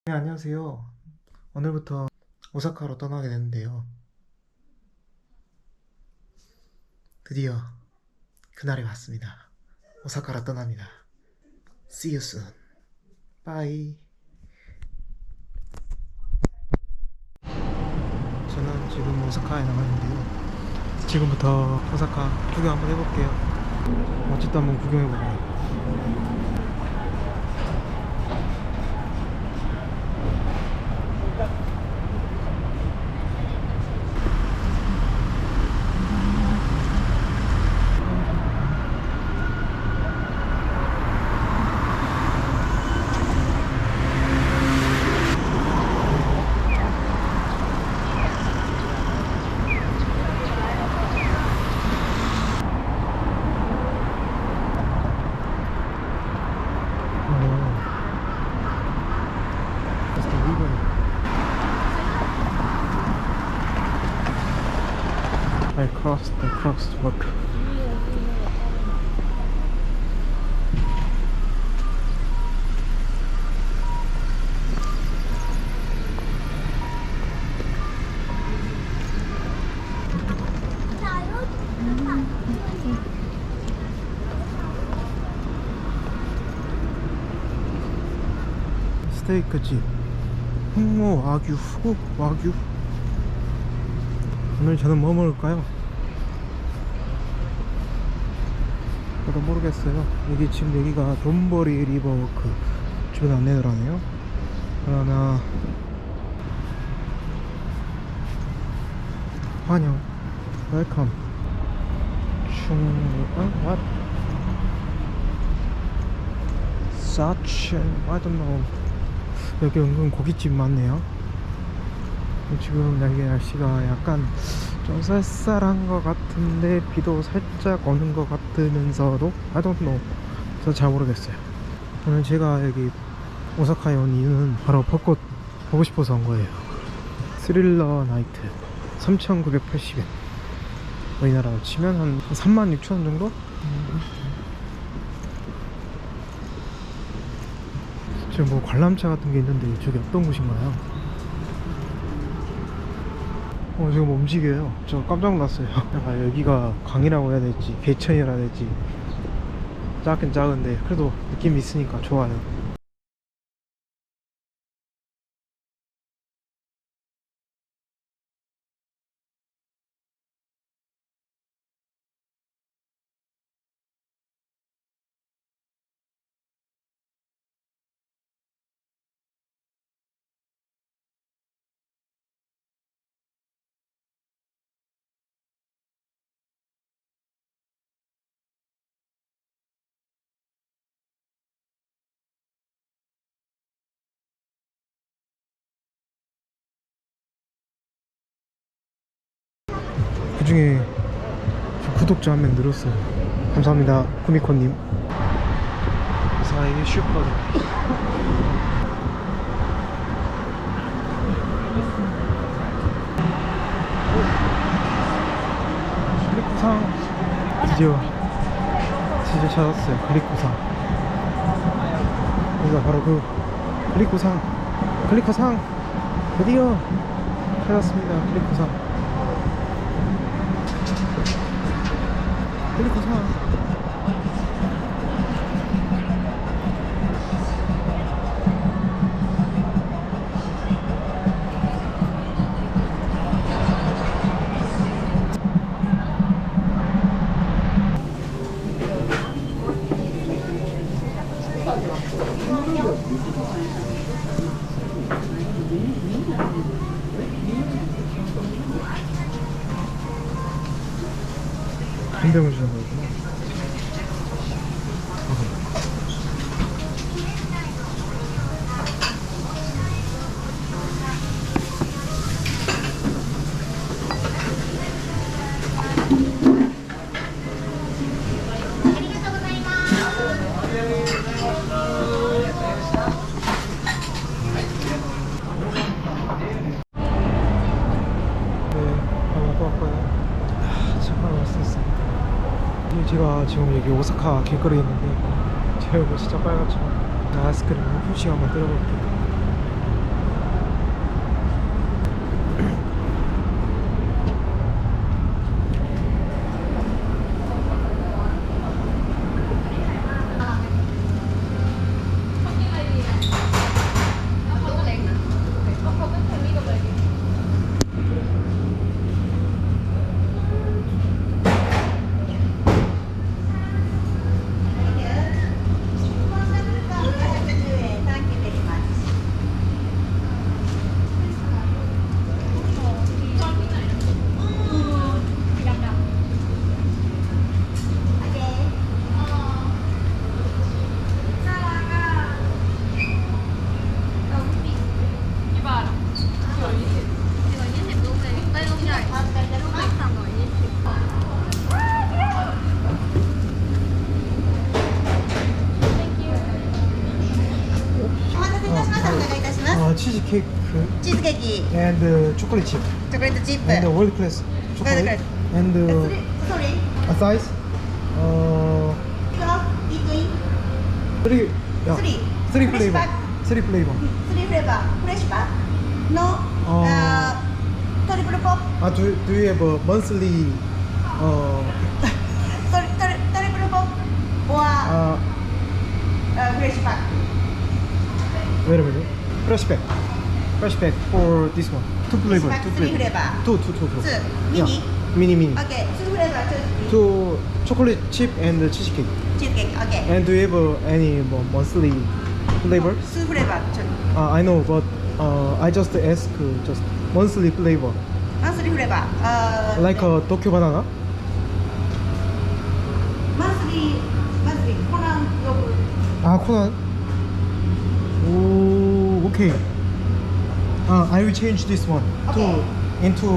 네, 안녕하세요. 오늘부터 오사카로 떠나게 됐는데요. 드디어 그날이 왔습니다. 오사카로 떠납니다. See you soon. Bye. 저는 지금 오사카에 나가 있는데요. 지금부터 오사카 구경 한번 해볼게요. 멋집도 한번 구경해볼게요. Just the river. I crossed the crosswalk. 스테이크집 홍모 와규 후 와규. 오늘 저는 뭐 먹을까요? 저도 모르겠어요. 여기 지금 여기가 돈버리 리버워크 주변 안내를 하네요. 그러나 환영 웰컴 what? such I don't know. 여기 은근 고깃집 많네요. 지금 여기 날씨가 약간 좀 쌀쌀한 것 같은데 비도 살짝 오는 것 같으면서도 I don't know. 저 잘 모르겠어요. 오늘 제가 여기 오사카에 온 이유는 바로 벚꽃 보고 싶어서 온 거예요. 스릴러 나이트 3,980엔, 우리나라로 치면 한 36,000원 정도? 지금 뭐 관람차 같은 게 있는데 저기 어떤 곳인가요? 지금 움직여요. 저 깜짝 놀랐어요. 약간 여기가 강이라고 해야 될지 개천이라 해야 될지 작긴 작은데 그래도 느낌이 있으니까 좋아요. 그 중에 구독자 한 명 늘었어요. 감사합니다, 쿠미코님. 사이 슈퍼 클리코상. 드디어 찾았어요. 클리코상. 여기가 바로 그 클리코상 드디어 찾았습니다. 클리코상. 한 병을 주는 거구나. 제가 지금 여기 오사카 길거리에 있는데 제 얼굴 진짜 빨갛죠. 아이스크림 한 시간 만들어 볼게요. cheese cake 치즈 케이크, and chocolate chip 초콜릿 칩. and world class chocolate class. and 소리. a size 이거 이거인. three yeah, Three. three Fresh flavor pack. three flavor 쓰리 플레이버. 프레시 바. No. 트리플 팝. do you have a monthly 트리플 팝. 와. 프레시 바. wait a minute fresh pack for this one two flavor pack, two three flavor flavor. two Two. yeah. Mini? mini 오케이. 투 플레이버. two chocolate chip and cheesecake 치즈 케이크. 오케이. and do you have any monthly flavor 투 플레이버. I know but I just ask just monthly flavor 마스리 플레이버. like Tokyo banana 마스리 코난 요구르트. 코난 오 okay I will change this one Okay. to into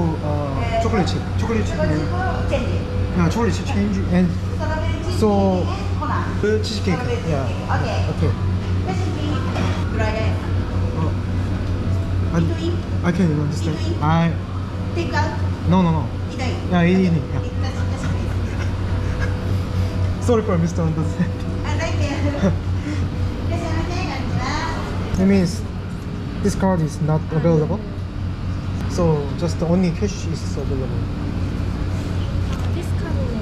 chocolate chip 초콜릿 flavor. 체인지. Yeah, chocolate chip change and 스트로베리 치즈 So- 케이크 코난. cheesecake. Yeah. 오케이. Okay. 레시피 드라이에. I can understand. Eat. I 테이크 아웃. no. 이다이. Yeah, eating. Yeah. That's Sorry for misunderstanding. I like it. It means this card is not available. So just only cash is available. This card is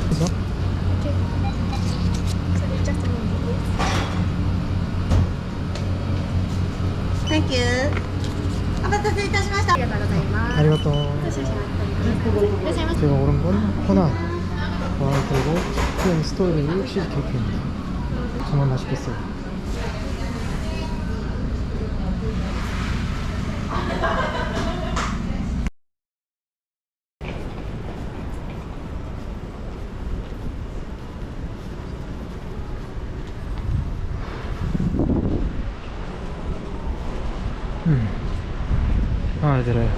그래서 okay. So it's just a moment. Thank you. お待たせいたしましたあり。がとうございます。 아리가또. 少々お待ちください。いらっしゃいませ。 제가 고른 건 호나. 그리고 크림 스토리 치즈 케이크입니다. 정말 맛있겠어요. 마음에 들어요.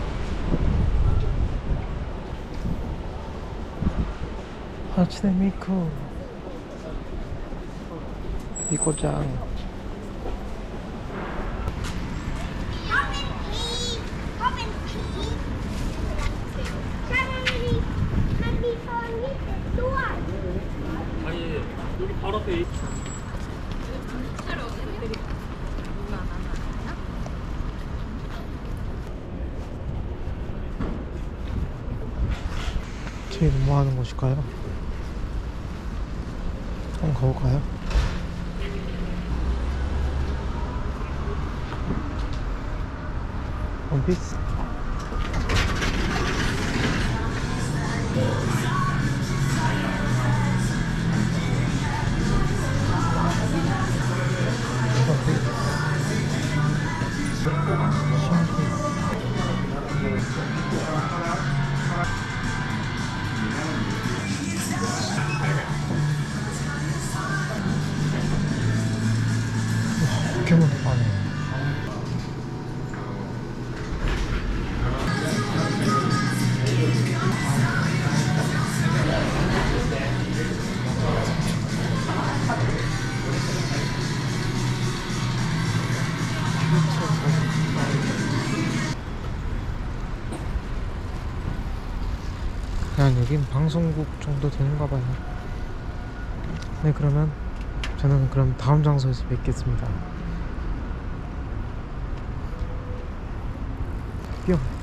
하츠네 미코 미코짱. 저희는 뭐 하는 곳일까요? 한번 가볼까요? 원피스? 포켓몬 안에 그냥 여긴 방송국 정도 되는가 봐요. 네, 그러면 저는 그럼 다음 장소에서 뵙겠습니다. 뿅.